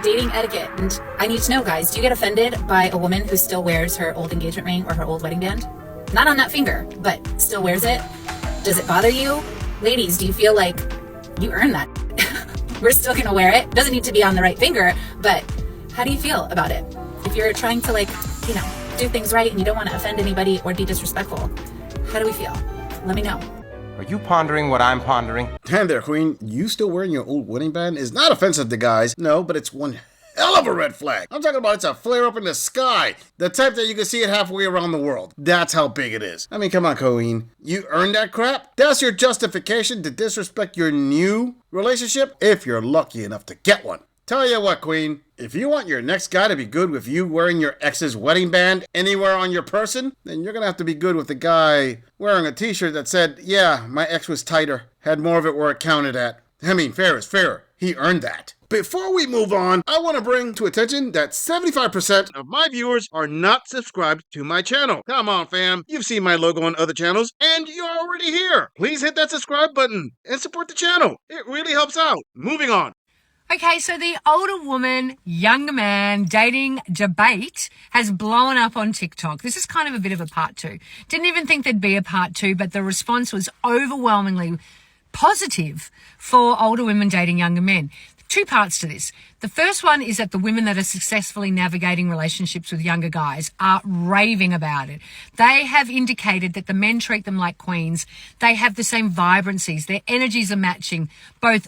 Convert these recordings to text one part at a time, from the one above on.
dating etiquette. And I need to know, guys, do you get offended by a woman who still wears her old engagement ring or her old wedding band? Not on that finger, but still wears it. Does it bother you? Ladies, do you feel like you earned that? We're still gonna wear it. Doesn't need to be on the right finger, but how do you feel about it? If you're trying to do things right and you don't want to offend anybody or be disrespectful, how do we feel? Let me know. Are you pondering what I'm pondering? And there, Queen, you still wearing your old wedding band is not offensive to guys, no, but it's one hell of a red flag. I'm talking about it's a flare up in the sky. The type that you can see it halfway around the world. That's how big it is. I mean, come on, Queen. You earned that crap? That's your justification to disrespect your new relationship if you're lucky enough to get one. Tell you what, Queen, if you want your next guy to be good with you wearing your ex's wedding band anywhere on your person, then you're gonna have to be good with the guy wearing a t-shirt that said, yeah, my ex was tighter, had more of it where it counted at. I mean, fair is fair. He earned that. Before we move on, I want to bring to attention that 75% of my viewers are not subscribed to my channel. Come on, fam. You've seen my logo on other channels, and you're already here. Please hit that subscribe button and support the channel. It really helps out. Moving on. Okay, so the older woman, younger man dating debate has blown up on TikTok. This is kind of a bit of a part two. Didn't even think there'd be a part two, but the response was overwhelmingly positive for older women dating younger men. Two parts to this. The first one is that the women that are successfully navigating relationships with younger guys are raving about it. They have indicated that the men treat them like queens. They have the same vibrancies. Their energies are matching both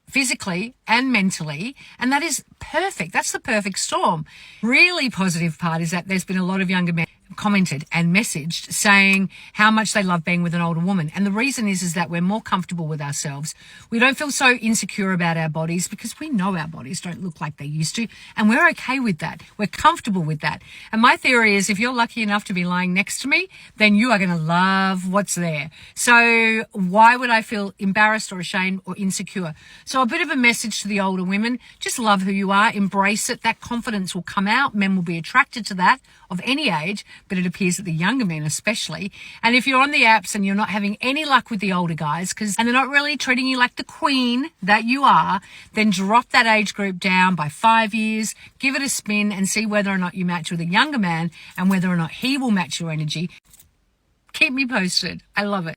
physically and mentally, and that is perfect. That's the perfect storm. Really positive part is that there's been a lot of younger men commented and messaged saying how much they love being with an older woman. And the reason is that we're more comfortable with ourselves. We don't feel so insecure about our bodies because we know our bodies don't look like they used to. And we're okay with that. We're comfortable with that. And my theory is if you're lucky enough to be lying next to me, then you are going to love what's there. So why would I feel embarrassed or ashamed or insecure? So a bit of a message to the older women, just love who you are, embrace it. That confidence will come out. Men will be attracted to that of any age, but it appears that the younger men especially. And if you're on the apps and you're not having any luck with the older guys, and they're not really treating you like the queen that you are, then drop that age group down by 5 years, give it a spin and see whether or not you match with a younger man and whether or not he will match your energy. Keep me posted. I love it.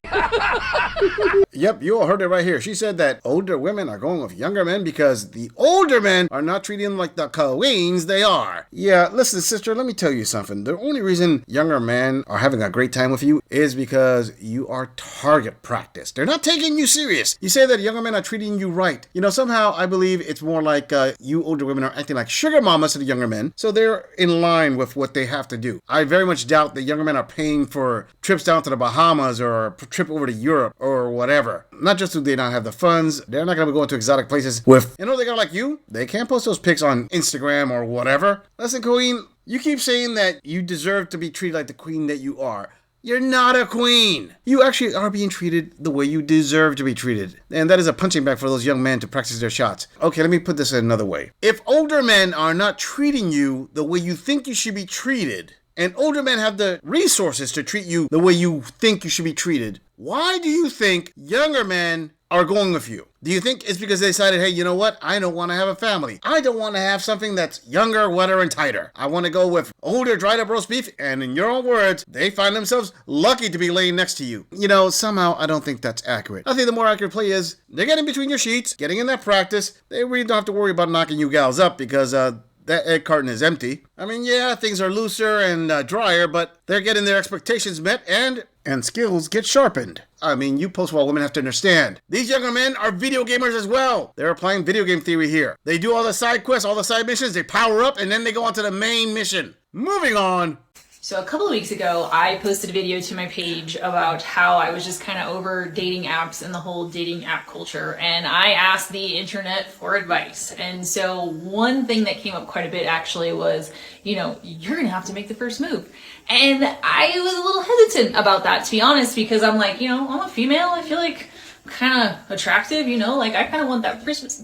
Yep, you all heard it right here. She said that older women are going with younger men because the older men are not treating them like the queens they are. Yeah, listen, sister, let me tell you something. The only reason younger men are having a great time with you is because you are target practice. They're not taking you serious. You say that younger men are treating you right. You know, somehow I believe it's more like you older women are acting like sugar mamas to the younger men, so they're in line with what they have to do. I very much doubt that younger men are paying for trips down to the Bahamas or a trip over to Europe or whatever. Not just do they not have the funds, they're not going to be going to exotic places with, they're going to like you. They can't post those pics on Instagram or whatever. Listen, queen, you keep saying that you deserve to be treated like the queen that you are. You're not a queen. You actually are being treated the way you deserve to be treated. And that is a punching bag for those young men to practice their shots. Okay, let me put this another way. If older men are not treating you the way you think you should be treated, and older men have the resources to treat you the way you think you should be treated, why do you think younger men are going with you? Do you think it's because they decided, hey, you know what? I don't want to have a family. I don't want to have something that's younger, wetter, and tighter. I want to go with older, dried up roast beef, and in your own words, they find themselves lucky to be laying next to you. You know, somehow I don't think that's accurate. I think the more accurate play is they're getting between your sheets, getting in that practice. They really don't have to worry about knocking you gals up because that egg carton is empty. I mean, yeah, things are looser and drier, but they're getting their expectations met and skills get sharpened. I mean, you post-war women have to understand. These younger men are video gamers as well. They're applying video game theory here. They do all the side quests, all the side missions, they power up, and then they go on to the main mission. Moving on. So a couple of weeks ago, I posted a video to my page about how I was just kind of over dating apps and the whole dating app culture. And I asked the internet for advice. And so one thing that came up quite a bit actually was, you know, you're going to have to make the first move. And I was a little hesitant about that, to be honest, because I'm like, you know, I'm a female. I feel like I'm kind of attractive, you know, like I kind of want that princess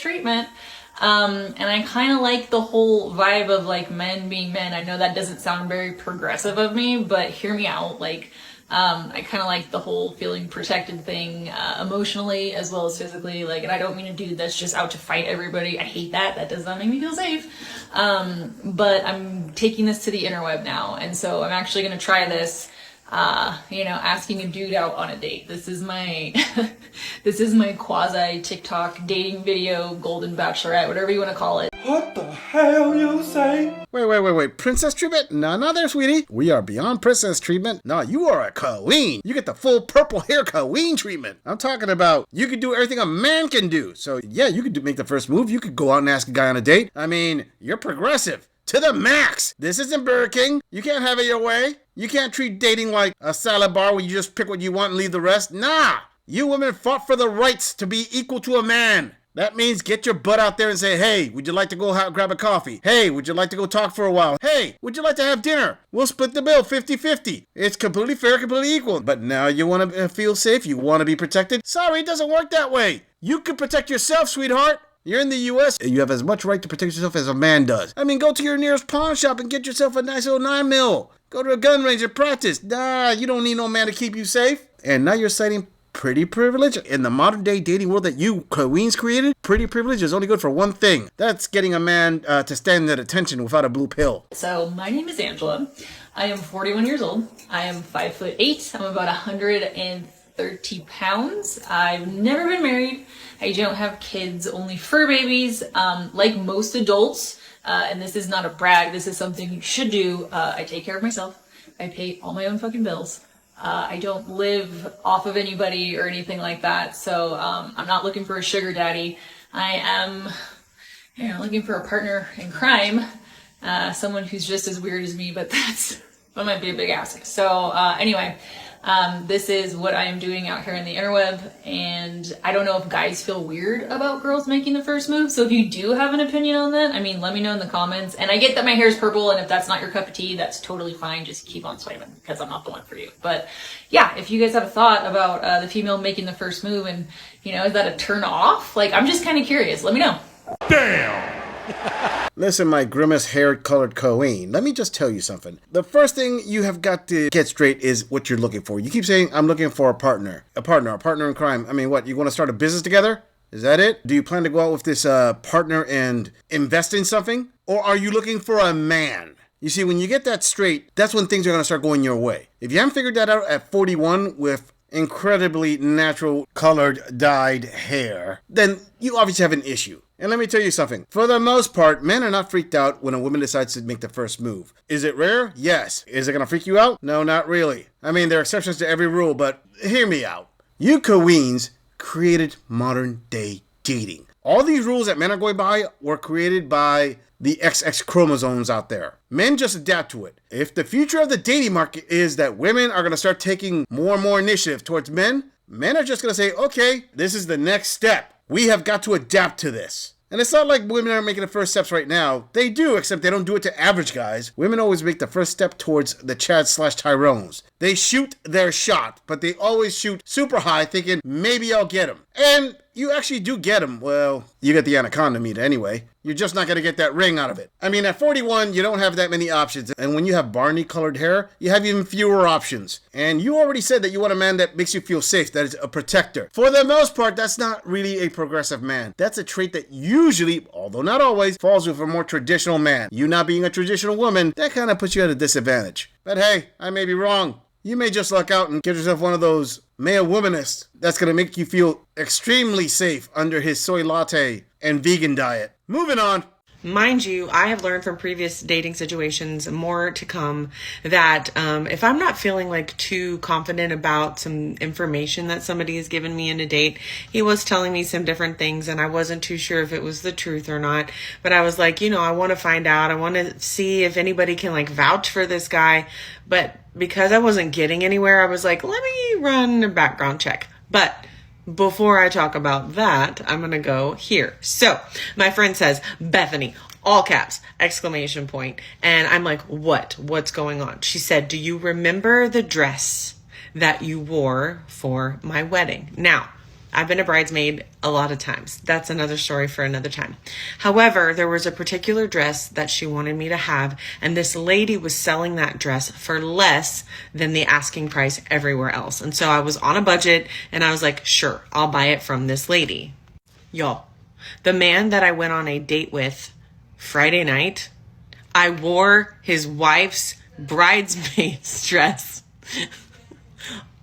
treatment. And I kind of like the whole vibe of like men being men. I know that doesn't sound very progressive of me, but hear me out. Like I kind of like the whole feeling protected thing, emotionally as well as physically. Like, and I don't mean a dude that's just out to fight everybody. I hate that. That does not make me feel safe. But I'm taking this to the interweb now. And so I'm actually going to try this, asking a dude out on a date. This is my, this is my quasi TikTok dating video, golden bachelorette, whatever you want to call it. What the hell you say? Wait. Princess treatment? No there, sweetie. We are beyond princess treatment. No, you are a queen. You get the full purple hair queen treatment. I'm talking about you could do everything a man can do. So yeah, you could make the first move. You could go out and ask a guy on a date. I mean, you're progressive. To the max. This isn't Burger King. You can't have it your way. You can't treat dating like a salad bar where you just pick what you want and leave the rest. Nah. You women fought for the rights to be equal to a man. That means get your butt out there and say, hey, would you like to go grab a coffee? Hey, would you like to go talk for a while? Hey, would you like to have dinner? We'll split the bill 50-50. It's completely fair, completely equal. But now you want to feel safe? You want to be protected? Sorry, it doesn't work that way. You can protect yourself, sweetheart. You're in the U.S. You have as much right to protect yourself as a man does. I mean, go to your nearest pawn shop and get yourself a nice little 9mm. Go to a gun range and practice. Nah, you don't need no man to keep you safe. And now you're citing pretty privilege. In the modern day dating world that you queens created, pretty privilege is only good for one thing. That's getting a man to stand at attention without a blue pill. So my name is Angela. I am 41 years old. I am 5'8". I'm about 130 pounds. I've never been married. I don't have kids, only fur babies. Like most adults, and this is not a brag, this is something you should do. I take care of myself. I pay all my own fucking bills. I don't live off of anybody or anything like that. So I'm not looking for a sugar daddy. I am, looking for a partner in crime. Someone who's just as weird as me, but that might be a big ask. So anyway, this is what I am doing out here in the interweb, and I don't know if guys feel weird about girls making the first move. So if you do have an opinion on that, I mean, let me know in the comments. And I get that my hair is purple, and if that's not your cup of tea, that's totally fine. Just keep on swiping because I'm not the one for you. But yeah, if you guys have a thought about the female making the first move, and is that a turn off? Like, I'm just kind of curious. Let me know. Damn! Listen, my grimace hair-colored queen, let me just tell you something. The first thing you have got to get straight is what you're looking for. You keep saying, I'm looking for a partner in crime. I mean, what, you want to start a business together? Is that it? Do you plan to go out with this partner and invest in something? Or are you looking for a man? You see, when you get that straight, that's when things are going to start going your way. If you haven't figured that out at 41 with incredibly natural colored dyed hair, then you obviously have an issue. And let me tell you something. For the most part, men are not freaked out when a woman decides to make the first move. Is it rare? Yes. Is it going to freak you out? No, not really. I mean, there are exceptions to every rule, but hear me out. You queens created modern day dating. All these rules that men are going by were created by the XX chromosomes out there. Men just adapt to it. If the future of the dating market is that women are going to start taking more and more initiative towards men are just going to say, okay, this is the next step. We have got to adapt to this. And it's not like women aren't making the first steps right now. They do, except they don't do it to average guys. Women always make the first step towards the Chads/Tyrones. They shoot their shot, but they always shoot super high thinking, maybe I'll get him. And you actually do get him. Well, you get the anaconda meat anyway. You're just not going to get that ring out of it. I mean, at 41, you don't have that many options. And when you have Barney colored hair, you have even fewer options. And you already said that you want a man that makes you feel safe, that is a protector. For the most part, that's not really a progressive man. That's a trait that usually, although not always, falls with a more traditional man. You not being a traditional woman, that kind of puts you at a disadvantage. But hey, I may be wrong. You may just luck out and get yourself one of those male womanists that's going to make you feel extremely safe under his soy latte and vegan diet. Moving on. Mind you, I have learned from previous dating situations, more to come, that if I'm not feeling like too confident about some information that somebody has given me in a date, he was telling me some different things and I wasn't too sure if it was the truth or not. But I was like, I want to find out. I want to see if anybody can vouch for this guy. But because I wasn't getting anywhere, I was like, let me run a background check. But before I talk about that, I'm going to go here. So my friend says, Bethany, all caps, exclamation point. And I'm like, what's going on? She said, do you remember the dress that you wore for my wedding? Now, I've been a bridesmaid a lot of times. That's another story for another time. However, there was a particular dress that she wanted me to have, and this lady was selling that dress for less than the asking price everywhere else. And so I was on a budget, and I was like, sure, I'll buy it from this lady. Y'all, the man that I went on a date with Friday night, I wore his wife's bridesmaid's dress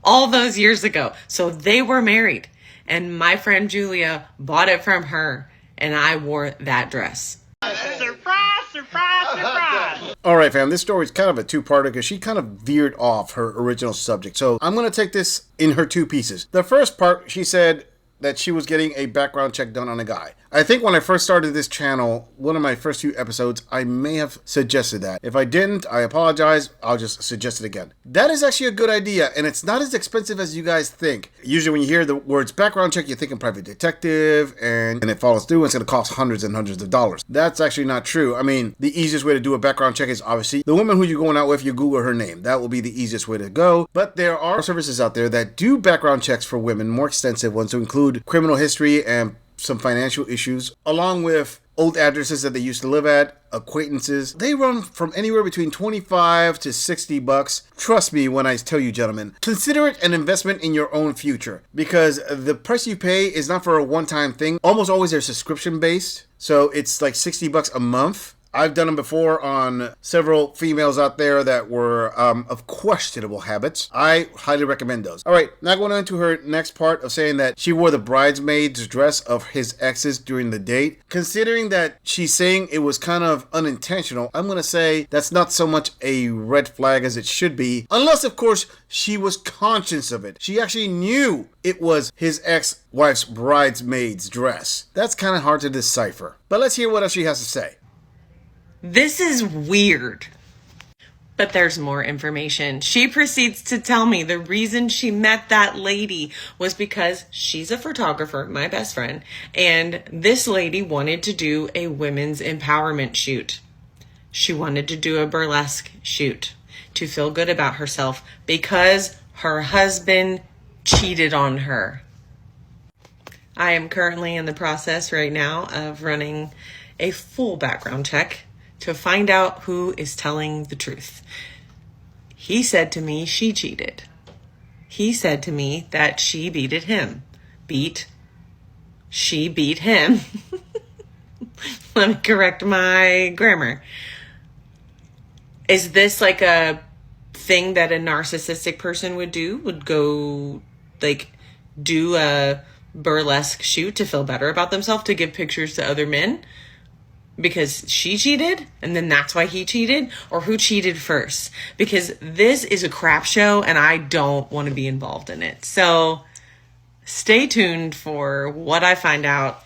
all those years ago. So they were married. And my friend Julia bought it from her, and I wore that dress. Surprise, surprise, surprise! All right, fam, this story is kind of a two-parter because she kind of veered off her original subject. So I'm going to take this in her two pieces. The first part, she said that she was getting a background check done on a guy. I think when I first started this channel, one of my first few episodes, I may have suggested that. If I didn't, I apologize. I'll just suggest it again. That is actually a good idea, and it's not as expensive as you guys think. Usually when you hear the words background check, you're thinking private detective, and it follows through, and it's going to cost hundreds and hundreds of dollars. That's actually not true. I mean, the easiest way to do a background check is obviously the woman who you're going out with, you Google her name. That will be the easiest way to go. But there are services out there that do background checks for women, more extensive ones, to include criminal history and some financial issues, along with old addresses that they used to live at, acquaintances. They run from anywhere between 25 to 60 bucks. Trust me when I tell you, gentlemen, consider it an investment in your own future, because the price you pay is not for a one-time thing. Almost always they're subscription based. So it's like 60 bucks a month. I've done them before on several females out there that were of questionable habits. I highly recommend those. All right, now going on to her next part of saying that she wore the bridesmaid's dress of his exes during the date. Considering that she's saying it was kind of unintentional, I'm going to say that's not so much a red flag as it should be. Unless, of course, she was conscious of it. She actually knew it was his ex-wife's bridesmaid's dress. That's kind of hard to decipher. But let's hear what else she has to say. This is weird. But there's more information. She proceeds to tell me the reason she met that lady was because she's a photographer, my best friend, and this lady wanted to do a women's empowerment shoot. She wanted to do a burlesque shoot to feel good about herself because her husband cheated on her. I am currently in the process right now of running a full background check to find out who is telling the truth. He said to me she cheated. He said to me that she beat him. She beat him. Let me correct my grammar. Is this like a thing that a narcissistic person would do? Would go like do a burlesque shoot to feel better about themselves, to give pictures to other men? Because she cheated and then that's why he cheated? Or who cheated first? Because this is a crap show and I don't want to be involved in it. So stay tuned for what I find out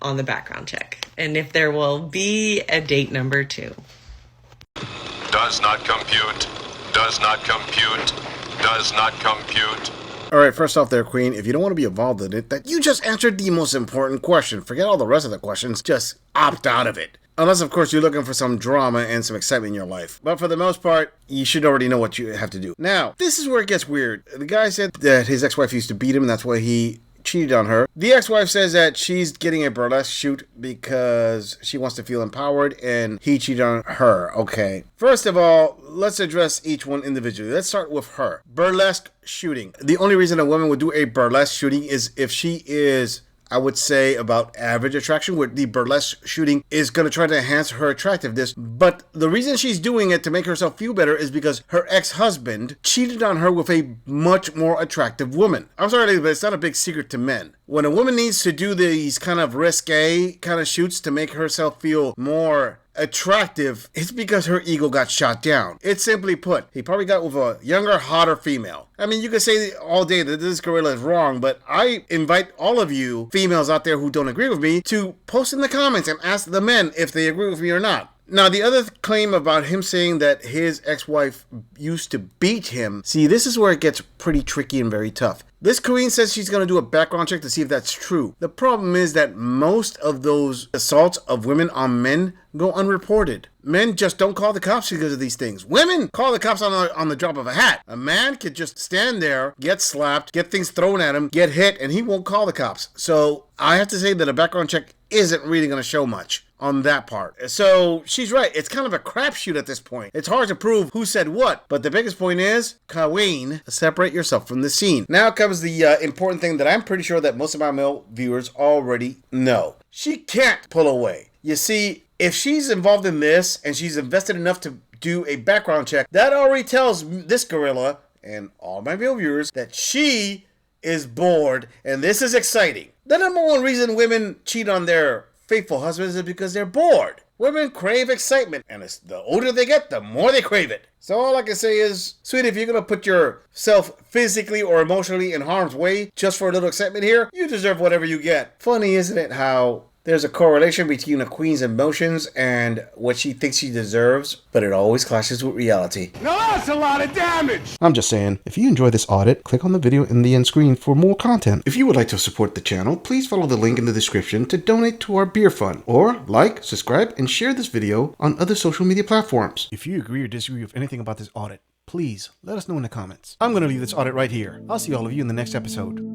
on the background check and if there will be a date number 2. Does not compute. Does not compute. Does not compute. All right, first off there, Queen, if you don't want to be involved in it, that you just answered the most important question. Forget all the rest of the questions. Just opt out of it. Unless, of course, you're looking for some drama and some excitement in your life. But for the most part, you should already know what you have to do. Now, this is where it gets weird. The guy said that his ex-wife used to beat him, and that's why he cheated on her. The ex-wife says that she's getting a burlesque shoot because she wants to feel empowered and he cheated on her. Okay. First of all, let's address each one individually. Let's start with her. Burlesque shooting. The only reason a woman would do a burlesque shooting is if she is, I would say, about average attraction, where the burlesque shooting is going to try to enhance her attractiveness. But the reason she's doing it to make herself feel better is because her ex-husband cheated on her with a much more attractive woman. I'm sorry, but it's not a big secret to men. When a woman needs to do these kind of risque kind of shoots to make herself feel more attractive, it's because her ego got shot down. It's simply put, he probably got with a younger, hotter female. I mean, you could say all day that this gorilla is wrong, but I invite all of you females out there who don't agree with me to post in the comments and ask the men if they agree with me or not. Now, the other claim about him saying that his ex-wife used to beat him, see, this is where it gets pretty tricky and very tough. This queen says she's going to do a background check to see if that's true. The problem is that most of those assaults of women on men go unreported. Men just don't call the cops because of these things. Women call the cops on the drop of a hat. A man could just stand there, get slapped, get things thrown at him, get hit, and he won't call the cops. So I have to say that a background check isn't really going to show much on that part. So she's right. It's kind of a crapshoot at this point. It's hard to prove who said what, but the biggest point is, Queen, separate yourself from the scene. Now comes the important thing that I'm pretty sure that most of my male viewers already know. She can't pull away. You see, if she's involved in this and she's invested enough to do a background check, that already tells this gorilla and all my male viewers that she is bored and this is exciting. The number one reason women cheat on their faithful husbands is because they're bored. Women crave excitement, and the older they get, the more they crave it. So all I can say is, sweetie, if you're going to put yourself physically or emotionally in harm's way just for a little excitement here, you deserve whatever you get. Funny, isn't it, how there's a correlation between a queen's emotions and what she thinks she deserves, but it always clashes with reality. Now that's a lot of damage! I'm just saying, if you enjoy this audit, click on the video in the end screen for more content. If you would like to support the channel, please follow the link in the description to donate to our beer fund, or like, subscribe, and share this video on other social media platforms. If you agree or disagree with anything about this audit, please let us know in the comments. I'm going to leave this audit right here. I'll see all of you in the next episode.